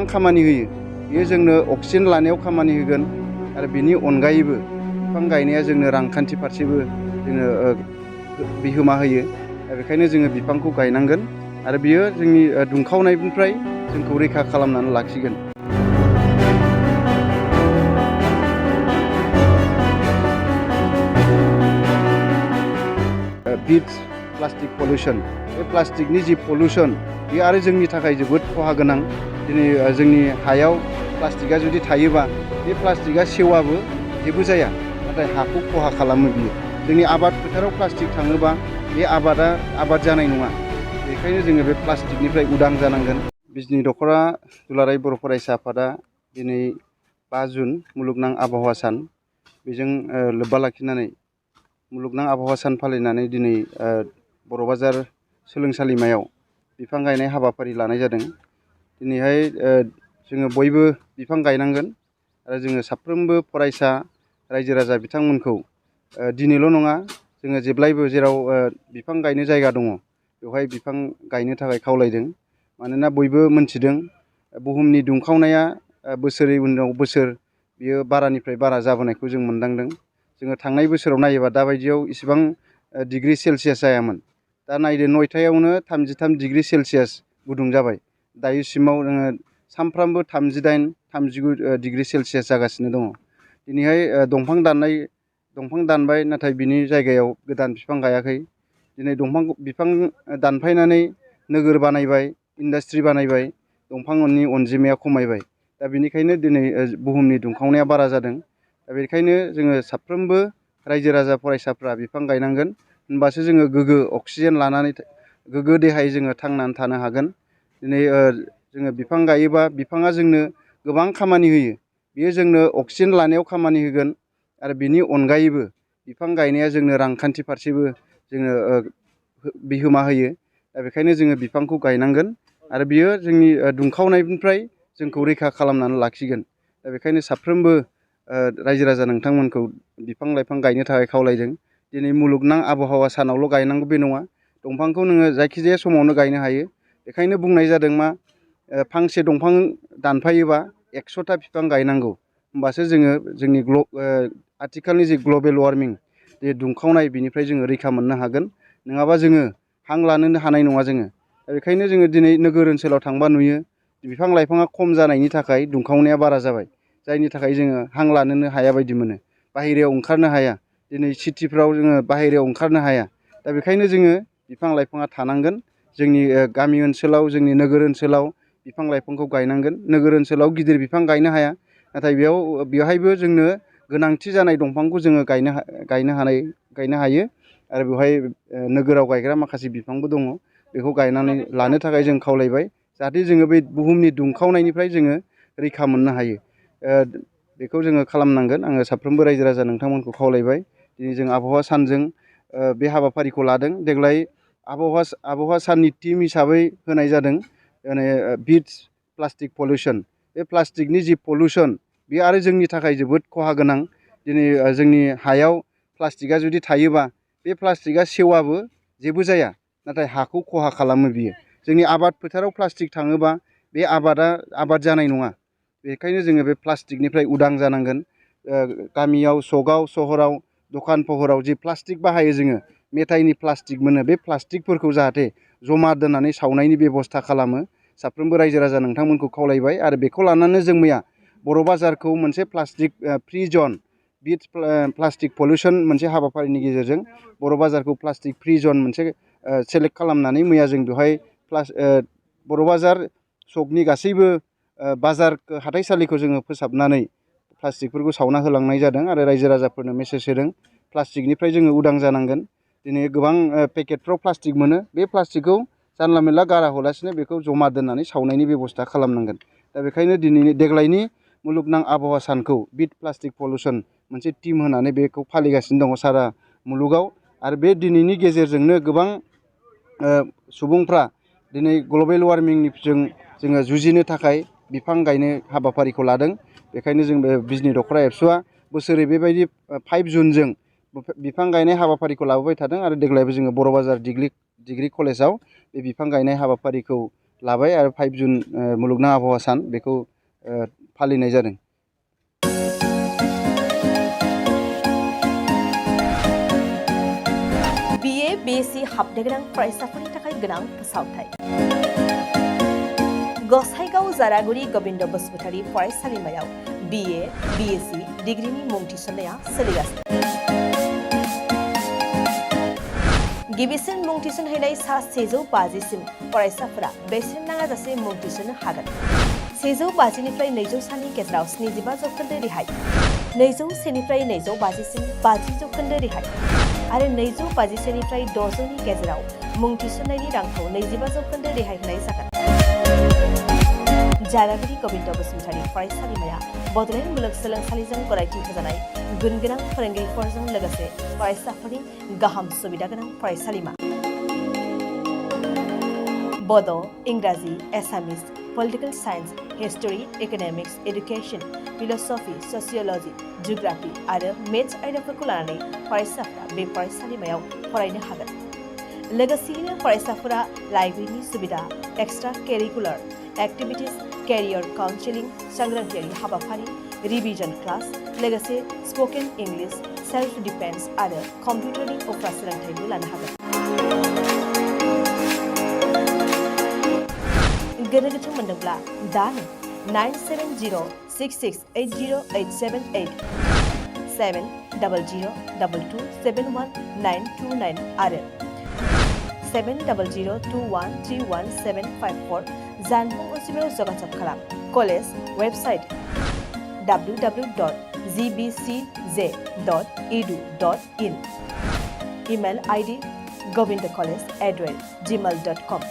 खामानि होयो। बेयो जोंनो अक्सिजेन लानायाव खामानि होगोन आरो बेनि अनगायैबो बिफां गायनाया जोंनो रांखान्थि फारसेबो जोंनो बिहोमा होयो। बेखायनो जोङो बिफांखौ गायनांगोन आरो बियो जोंनि दुंखावनायनिफ्राय जोंखौ रैखा खालामनानै लाखिगोन। बिट्स प्लास्टिक पलिउसन, बे प्लास्टिकनि जि पलिउसन बे आरो जोंनि थाखाय जोबोद खहा गोनां। दिनै जोंनि हायाव प्लास्टिकआ जुदि थायोबा बे प्लास्टिकआ सेवाबो जेबो जाया, नाथाय हाखौ खहा खालामो बियो। जोंनि आबाद फोथाराव प्लास्टिक थाङोबा बे आबाद जानाय नङा। बेखायनो जोङो बे प्लास्टिकनिफ्राय उदां जानांगोन। बिजनि दख'रा दुलाराय बर' फरायसा आफादा दिनै 5 जुन मुलुगनां आबहावा सान, बेजों लोब्बा लाखिनानै मुलुगनां आबहावा सान फालिनानै दिनै बर' बाजार सोलोंसालिमायाव बिफां गायनाय हाबाफारि लानाय जादों। दिनैहाय जोङो बयबो बिफां गायनांगोन आरो जोङो साफ्रोमबो फरायसा रायजो राजा बिथांमोनखौ दिनैल' नङा, जोङो जेब्लायबो जेराव बिफां गायनो जायगा दङ बेवहाय बिफां गायनो थाखाय खावलायदों। मानोना बयबो मोनथिदों बुहुमनि दुंखावनाया बोसोरै उनाव बोसोर बियो बारानिफ्राय बारा जाबोनायखौ जों मोनदांदों। जोङो थांनाय बोसोराव नायोबा दाबायदियाव इसिबां डिग्री सेलसियास जायामोन। दा नायदो 9थायावनो 33 डिग्री सेलसियास गुदुं जाबाय। दायोसिमाव जोङो सानफ्रामबो 38-39 डिग्री सेलसियास जागासिनो दङ। दिनैहाय दंफां दानबाय, नाथाय बिनि जायगायाव गोदान बिफां गायाखै। दिनै बिफां दानफायनानै नोगोर बानायबाय, इन्डास्ट्रि बानायबाय, दंफांनि अनजिमाया खमायबाय। दा बेनिखायनो दिनै बुहुमनि दुंखावनाया बारा जादों। दा बेनिखायनो जोङो साफ्रोमबो रायजो राजा फरायसाफ्रा बिफां गायनांगोन, होनबासो जोङो गोग्गो अक्सिजेन लानानै गोग्गो देहायै जोङो थांनानै थानो हागोन। दिनै जोङो बिफां गायोबा बिफाङा जोंनो गोबां खामानि होयो। बेयो जोंनो अक्सिजेन लानायाव खामानि होगोन आरो बेनि अनगायैबो बिफां गायनाया जोंनो रांखान्थि फारसेबो जोंनो बिहोमा होयो। दा बेखायनो जोङो बिफांखौ गायनांगोन आरो बियो जोंनि दुंखावनायनिफ्राय जोंखौ रैखा खालामनानै लाखिगोन। दा बेखायनो साफ्रोमबो रायजो राजा नोंथांमोनखौ बिफां लाइफां गायनो थाखाय खावलायदों। दिनै मुलुगनां आबहावा सानावल' गायनांगौ बे नङा, दंफांखौ नोङो जायखिजाया समावनो गायनो हायो। बेखायनो बुंनाय जादों मा, फांसे दंफां दानफायोबा 100टा बिफां गायनांगौ। होमबासो जोङो जोंनि आथिखालनि जि ग्लबेल वार्मिं, जे दुंखावनाय, बिनिफ्राय जोङो रैखा मोननो हागोन। नङाबा जोङो हां लानोनो हानाय नङा जोङो। दा बेखायनो जोङो दिनै नोगोर ओनसोलाव थांबा नुयो बिफां लाइफाङा खम जानायनि थाखाय दुंखावनाया बारा जाबाय, जायनि थाखाय जोङो हां लानोनो हाया बायदि मोनो, बाहेरायाव ओंखारनो हाया। दिनै सिटिफ्राव जोङो बाहेरायाव ओंखारनो हाया। दा बेखायनो जोङो बिफां लाइफाङा थानांगोन। जोंनि गामि ओनसोलाव, जोंनि नोगोर ओनसोलाव बिफां लाइफांखौ गायनांगोन। नोगोर ओनसोलाव गिदिर बिफां गायनो हाया, नाथाय बेवहायबो जोंनो गोनांथि जानाय दंफांखौ जोङो गायनो हायो। आरो बेवहाय नोगोराव गायग्रा माखासे बिफांबो दङ, बेखौ गायनानै लानो थाखाय जों खावलायबाय, जाहाथे जोङो बे बुहुमनि दुंखावनायनिफ्राय जोङो रैखा मोननो हायो। बेखौ जोङो खालामनांगोन। आङो साफ्रोमबो रायजो राजा नोंथांमोनखौ खावलायबाय। दिनै जों आबहावा सानजों बे हाबाफारिखौ लादों। देग्लाय आबहावा साननि थिम हिसाबै होनाय जादों बिट्स प्लास्टिक पलिउसन। बे प्लास्टिकनि जि पलिउसन बे आरो जोंनि थाखाय जोबोद खहा गोनां। दिनै जोंनि हायाव प्लास्टिकआ जुदि थायोबा बे प्लास्टिकआ सेवाबो जेबो जाया, नाथाय हाखौ खहा खालामो बियो। जोंनि आबाद फोथाराव प्लास्टिक थाङोबा बे आबाद जानाय नङा। बेखायनो जोङो बे प्लास्टिकनिफ्राय उदां जानांगोन। गामियाव, सगाव, सहराव, दखान सहराव जि प्लास्टिक बाहायो जोङो, मेथाइनि प्लास्टिक मोनो, बे प्लास्टिकफोरखौ जाहाथे जमा दोननानै सावनायनि बेब'स्था खालामो। साफ्रोमबो रायजो राजा नोंथांमोनखौ खावलायबाय। आरो बेखौ लानानै जों मैया बर' बाजारखौ मोनसे प्लास्टिक फ्रि जन, बिट्स प्लास्टिक पलिउसन मोनसे हाबाफारिनि गेजेरजों बर' बाजारखौ प्लास्टिक फ्रि जन मोनसे सेलेक्ट खालामनानै मैया जों बेवहाय बर' बाजार सकनि गासैबो बाजार हाथाइसालिखौ जोङो फोसाबनानै प्लास्टिकफोरखौ सावना होलांनाय जादों आरो रायजो राजाफोरनो मेसेज होदों प्लास्टिकनिफ्राय जोङो उदां जानांगोन। दिनै गोबां पेकेटफ्राव प्लास्टिक मोनो, बे प्लास्टिकखौ जानला मेनला गारा हलासिनो बेखौ जमा दोननानै सावनायनि बेब'स्था खालामनांगोन। दा बेखायनो देग्लायनि मुलुगनां आबहावा सानखौ बिट प्लास्टिक पलिउसन मोनसे टीम होनानै बेखौ फालिगासिनो दङ सारा मुलुगाव। आरो बे दिनैनि गेजेरजोंनो गोबां सुबुंफ्रा दिनै ग्लबेल वार्मिंजों जोङो जुजिनो थाखाय बिफां गायनो हाबाफारिखौ लादों। बेखायनो जों बे बिजनि दख'रा एबसुआ बोसोरै बेबायदि 5 जुनजों बिफां गायनाय हाबाफारिखौ लाबोबाय थादों। आरो देग्लायबो जोङो बर' बाजार डिग्री कलेजाव बे बिफां गायनाय हाबाफारिखौ लाबाय आरो 5 जुन मुलुगनां आबहावा सान बेखौ फालिनाय जादों। BA BSc हाबनो गोनां फरायसाफोरनि थाखाय गोनां फोसावथाय। गसाइगाव जारागुरि गोविन्द बसुमतारी फरायसालिमायाव BA BSc डिग्रीनि मुं थिसननाया सोलिगासिनो। गिबिसिन मुं थिसनहैनाय सा 150 सिम फरायसाफोरा बेसेन नाङाजासे मुं थिसननो हागोन। 150 निफ्राय 200 सानि गेजेराव 75% रेहाय, 201 निफ्राय 250 सिम 50% रेहाय आरो 251 निफ्राय 600 नि गेजेराव मुं थिसननायनि रांखौ 25% रेहाय होनाय जागोन। जारागुरि गोविन्द बसुमतारी फरायसालिमाया बड'लेण्ड मुलुगसोलोंसालिजों गनायथि होजानाय गुन गोनां फोरोंगिरिफोरजों लोगोसे फरायसाफोरनि गाहाम सुबिदा गोनां फरायसालिमा। बड', इंराजि, Assamese, political science, history, economics, education, philosophy, sociology, geography आरो मेथ्स आयदाफोरखौ लानानै फरायसाफोरा बे फरायसालिमायाव फरायनो हागोन। लोगोसेयैनो फरायसाफोरा लाइब्रेरिनि सुबिदा, extra curricular activities, career counselling, सांग्रांथियारि हाबाफारि, रिविजन क्लास, लोगोसे स्पोकन इंग्लिश, सेल्फ डिफेन्स आरो कम्पिउटारनि उफ्रा सोलोंथायबो लानो हागोन। गोनो गोथो मोनदोंब्ला दानो 9706680878 70022271929 आरो 7002131754 जानबुं अनजिमायाव जगाजग खालाम। College website www.gbcj.edu.in, email ID govindcollege@gmail.com।